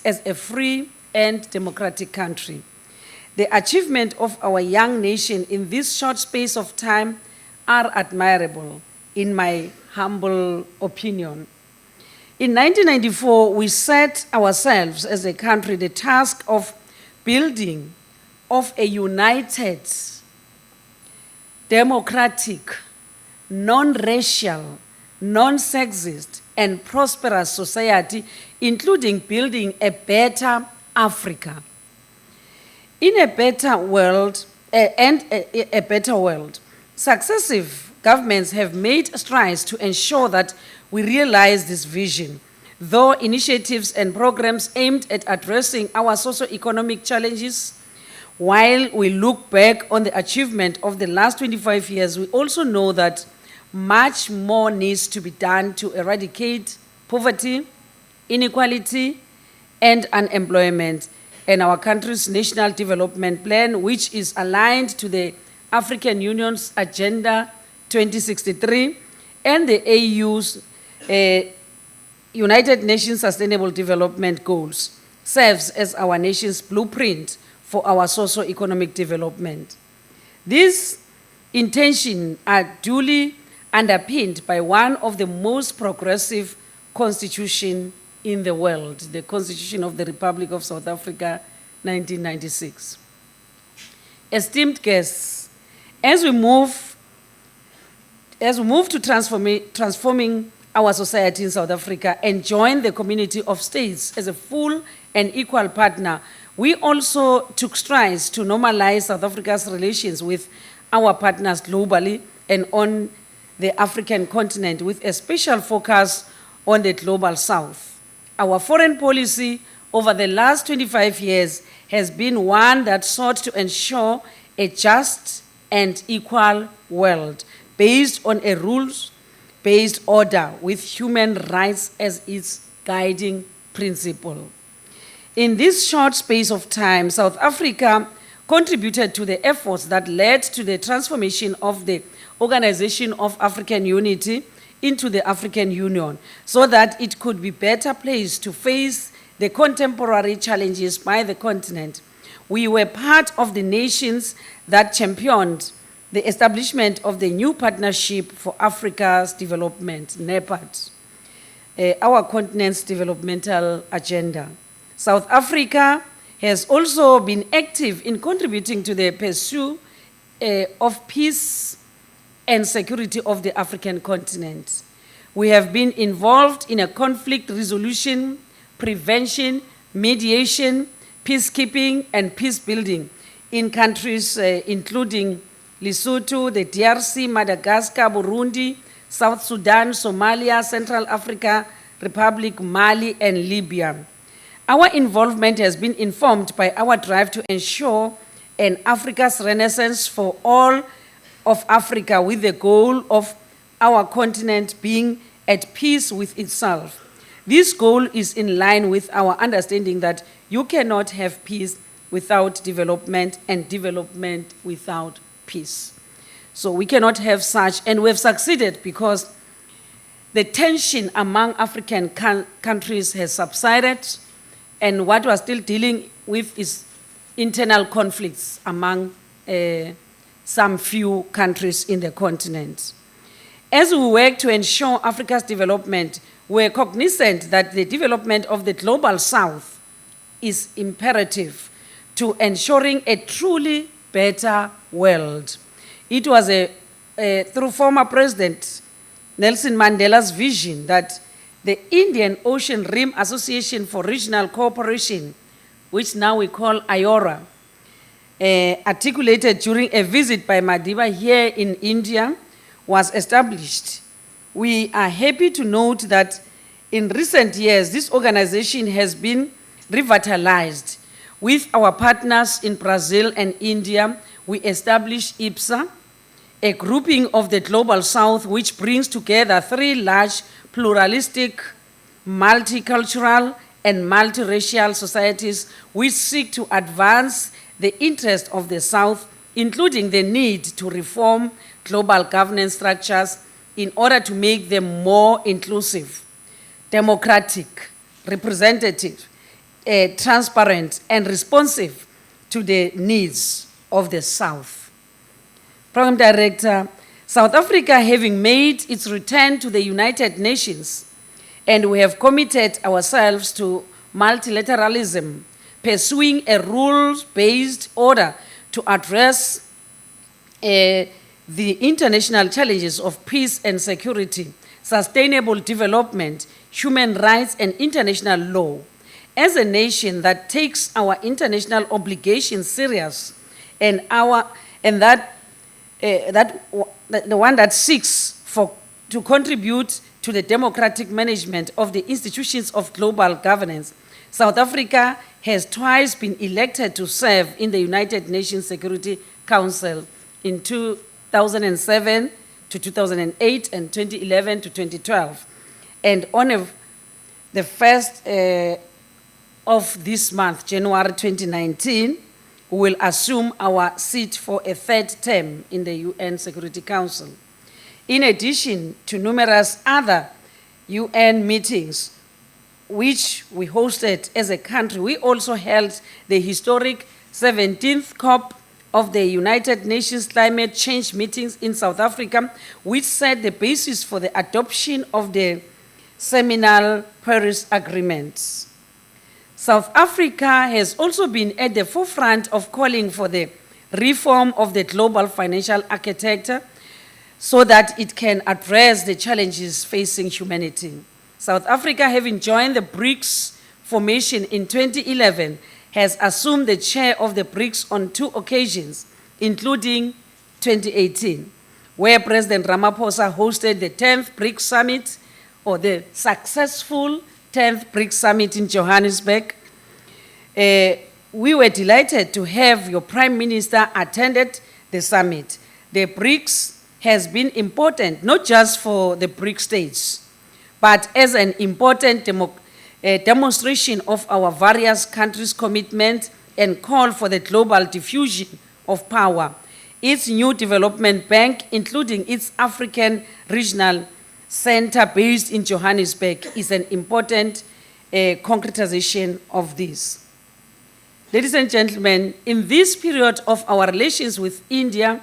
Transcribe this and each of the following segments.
as a free and democratic country. The achievement of our young nation in this short space of time are admirable, in my humble opinion. In 1994, we set ourselves as a country the task of building of a united, democratic, non-racial, non-sexist, and prosperous society, including building a better Africa. In a better world, a better world, successive governments have made strides to ensure that we realize this vision, though initiatives and programs aimed at addressing our socio-economic challenges. While we look back on the achievement of the last 25 years, we also know that much more needs to be done to eradicate poverty, inequality, and unemployment. And our country's National Development Plan, which is aligned to the African Union's Agenda 2063 and the AU's United Nations Sustainable Development Goals, serves as our nation's blueprint for our socio-economic development. These intentions are duly underpinned by one of the most progressive constitutions in the world, the Constitution of the Republic of South Africa, 1996. Esteemed guests, as we move to transforming our society in South Africa and join the community of states as a full and equal partner, we also took strides to normalize South Africa's relations with our partners globally and on the African continent, with a special focus on the global south. Our foreign policy over the last 25 years has been one that sought to ensure a just and equal world based on a rules-based order with human rights as its guiding principle. In this short space of time, South Africa contributed to the efforts that led to the transformation of the Organization of African Unity into the African Union, so that it could be better placed to face the contemporary challenges by the continent. We were part of the nations that championed the establishment of the new Partnership for Africa's Development, NEPAD, our continent's developmental agenda. South Africa has also been active in contributing to the pursuit of peace and security of the African continent. We have been involved in a conflict resolution, prevention, mediation, peacekeeping, and peace building in countries including Lesotho, the DRC, Madagascar, Burundi, South Sudan, Somalia, Central Africa Republic, Mali, and Libya. Our involvement has been informed by our drive to ensure an Africa's renaissance for all of Africa, with the goal of our continent being at peace with itself. This goal is in line with our understanding that you cannot have peace without development and development without peace. So we cannot have such, and we've succeeded because the tension among African countries has subsided, and what we're still dealing with is internal conflicts among some few countries in the continent. As we work to ensure Africa's development, we're cognizant that the development of the global south is imperative to ensuring a truly better world. It was through former President Nelson Mandela's vision that the Indian Ocean Rim Association for Regional Cooperation, which now we call IORA, articulated during a visit by Madiba here in India, was established. We are happy to note that in recent years, this organization has been revitalized. With our partners in Brazil and India, we established IPSA, a grouping of the Global South which brings together three large pluralistic, multicultural, and multiracial societies which seek to advance the interests of the South, including the need to reform global governance structures in order to make them more inclusive, democratic, representative, transparent, and responsive to the needs of the South. Program Director, South Africa having made its return to the United Nations, and we have committed ourselves to multilateralism, pursuing a rules-based order to address the international challenges of peace and security, sustainable development, human rights, and international law. As a nation that takes our international obligations serious, and the one that seeks to contribute to the democratic management of the institutions of global governance, South Africa has twice been elected to serve in the United Nations Security Council in 2007 to 2008 and 2011 to 2012. And on the 1st of this month, January 2019, we will assume our seat for a third term in the UN Security Council. In addition to numerous other UN meetings, which we hosted as a country, we also held the historic 17th COP of the United Nations Climate Change meetings in South Africa, which set the basis for the adoption of the seminal Paris Agreement. South Africa has also been at the forefront of calling for the reform of the global financial architecture so that it can address the challenges facing humanity. South Africa, having joined the BRICS formation in 2011, has assumed the chair of the BRICS on 2 occasions, including 2018, where President Ramaphosa hosted the 10th BRICS Summit, or the successful 10th BRICS Summit in Johannesburg. We were delighted to have your Prime Minister attended the summit. The BRICS has been important, not just for the BRICS states, but as an important demonstration of our various countries' commitment and call for the global diffusion of power. Its new development bank, including its African Regional Center based in Johannesburg, is an important concretization of this. Ladies and gentlemen, in this period of our relations with India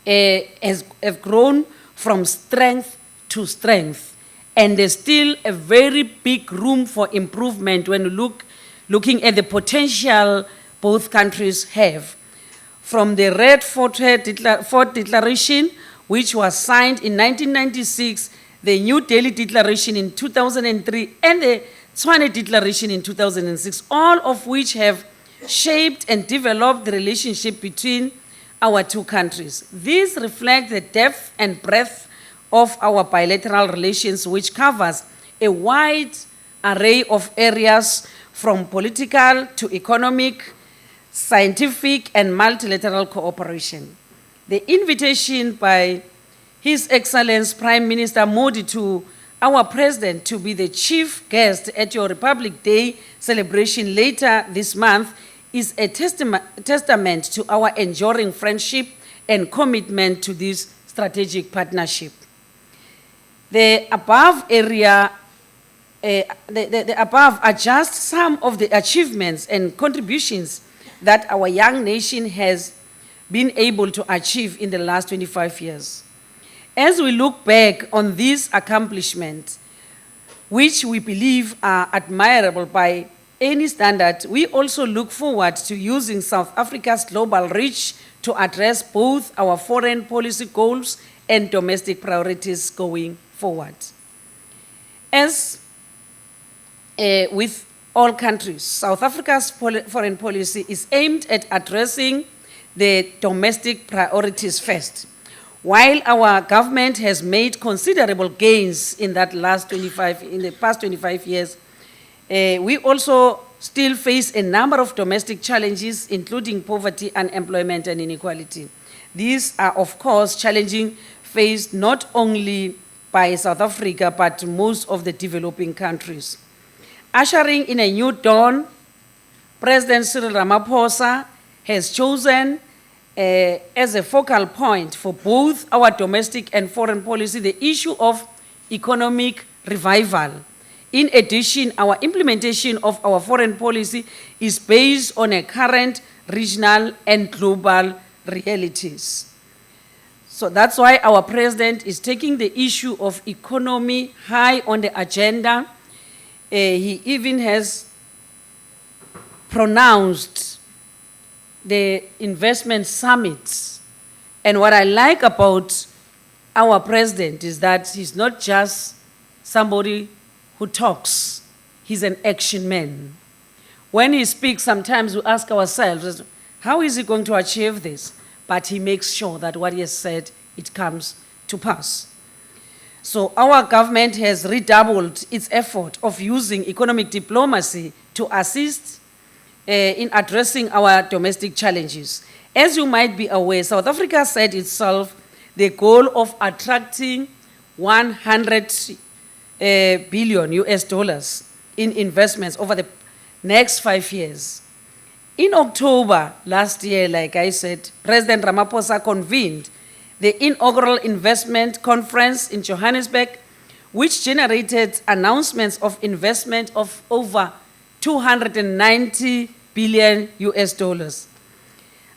have grown from strength to strength, and there's still a very big room for improvement when looking at the potential both countries have. From the Red Fort Declaration, which was signed in 1996, the New Delhi Declaration in 2003, and the Tshwane Declaration in 2006, all of which have shaped and developed the relationship between our two countries. These reflect the depth and breadth of our bilateral relations, which covers a wide array of areas from political to economic, scientific, and multilateral cooperation. The invitation by His Excellency Prime Minister Modi to our President to be the chief guest at your Republic Day celebration later this month is a testament to our enduring friendship and commitment to this strategic partnership. The above are just some of the achievements and contributions that our young nation has been able to achieve in the last 25 years. As we look back on these accomplishments, which we believe are admirable by any standard, we also look forward to using South Africa's global reach to address both our foreign policy goals and domestic priorities going forward. As with all countries, South Africa's foreign policy is aimed at addressing the domestic priorities first. While our government has made considerable gains in the past 25 years, we also still face a number of domestic challenges, including poverty, unemployment, and inequality. These are, of course, challenges faced not only by South Africa, but most of the developing countries. Ushering in a new dawn, President Cyril Ramaphosa has chosen as a focal point for both our domestic and foreign policy the issue of economic revival, In addition, our implementation of our foreign policy is based on a current regional and global realities. So that's why our president is taking the issue of economy high on the agenda. He even has pronounced the investment summits. And what I like about our president is that he's not just somebody who talks, he's an action man. When he speaks, sometimes we ask ourselves, how is he going to achieve this? But he makes sure that what he has said, it comes to pass. So our government has redoubled its effort of using economic diplomacy to assist in addressing our domestic challenges. As you might be aware, South Africa set itself the goal of attracting 100 billion US dollars in investments over the next 5 years. In October last year, like I said, President Ramaphosa convened the inaugural investment conference in Johannesburg, which generated announcements of investment of over 290 billion US dollars.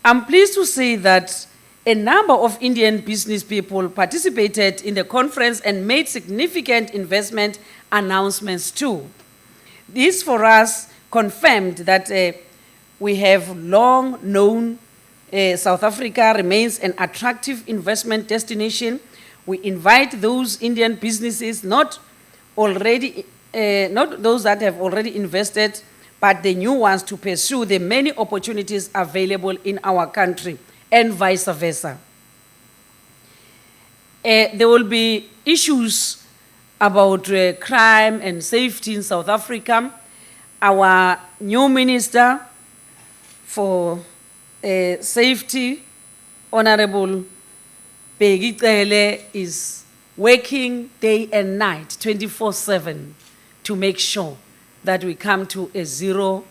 I'm pleased to say that a number of Indian business people participated in the conference and made significant investment announcements too. This for us confirmed that we have long known South Africa remains an attractive investment destination. We invite those Indian businesses, not those that have already invested, but the new ones, to pursue the many opportunities available in our country, and vice versa. There will be issues about crime and safety in South Africa. Our new minister for safety, Honorable Peggy Cele, is working day and night, 24/7, to make sure that we come to a zero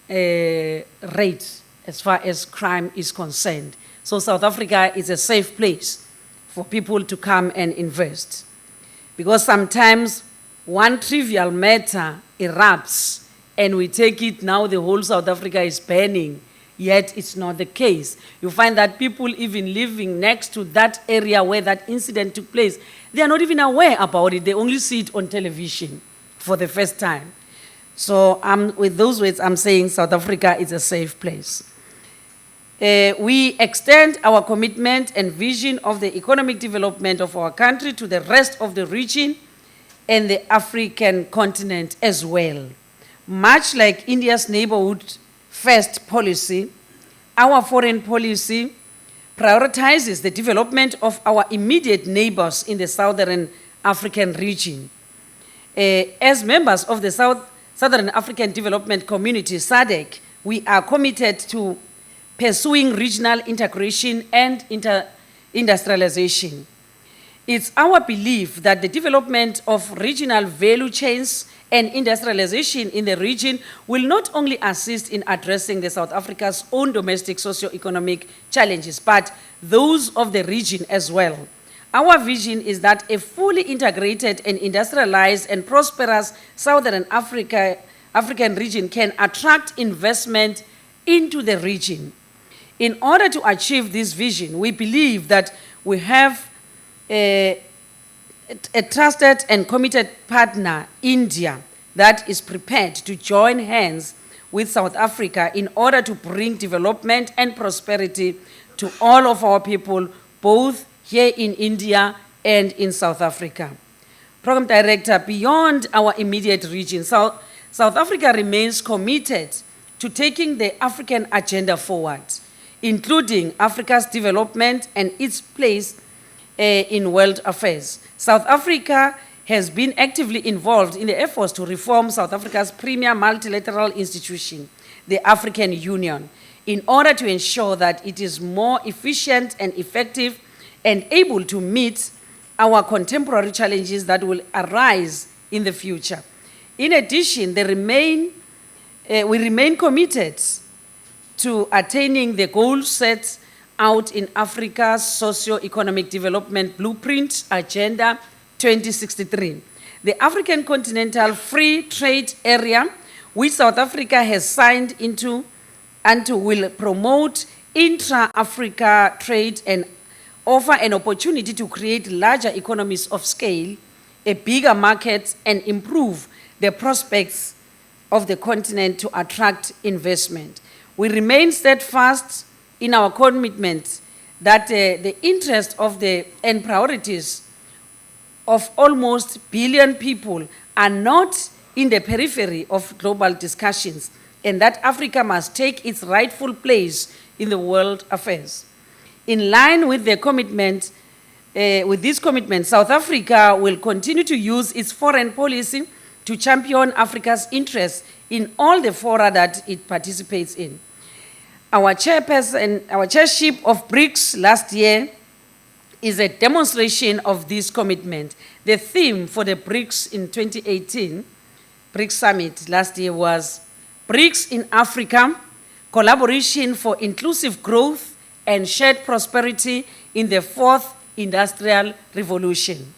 rate as far as crime is concerned. So South Africa is a safe place for people to come and invest. Because sometimes one trivial matter erupts and we take it now the whole South Africa is burning, yet it's not the case. You find that people even living next to that area where that incident took place, they are not even aware about it. They only see it on television for the first time. So with those words, I'm saying South Africa is a safe place. We extend our commitment and vision of the economic development of our country to the rest of the region and the African continent as well. Much like India's neighborhood first policy, our foreign policy prioritizes the development of our immediate neighbors in the Southern African region. As members of the Southern African Development Community, SADC, we are committed to pursuing regional integration and industrialization. It's our belief that the development of regional value chains and industrialization in the region will not only assist in addressing the South Africa's own domestic socio-economic challenges, but those of the region as well. Our vision is that a fully integrated and industrialized and prosperous Southern African region can attract investment into the region. In order to achieve this vision, we believe that we have a trusted and committed partner, India, that is prepared to join hands with South Africa in order to bring development and prosperity to all of our people, both here in India and in South Africa. Program Director, beyond our immediate region, South Africa remains committed to taking the African agenda forward, including Africa's development and its place in world affairs. South Africa has been actively involved in the efforts to reform South Africa's premier multilateral institution, the African Union, in order to ensure that it is more efficient and effective and able to meet our contemporary challenges that will arise in the future. In addition, we remain committed to attaining the goals set out in Africa's socio-economic development blueprint, Agenda 2063. the African Continental Free Trade Area, which South Africa has signed into and will promote intra-Africa trade and offer an opportunity to create larger economies of scale, a bigger market, and improve the prospects of the continent to attract investment. We remain steadfast in our commitment that the interest of and priorities of almost billion people are not in the periphery of global discussions, and that Africa must take its rightful place in the world affairs. In line with the commitment, with this commitment, South Africa will continue to use its foreign policy to champion Africa's interests in all the fora that it participates in. Our chairship of BRICS last year is a demonstration of this commitment. The theme for the BRICS in 2018, BRICS Summit last year was BRICS in Africa, collaboration for inclusive growth and shared prosperity in the fourth industrial revolution.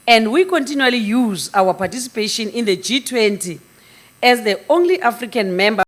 And we continually use our participation in the G20 as the only African member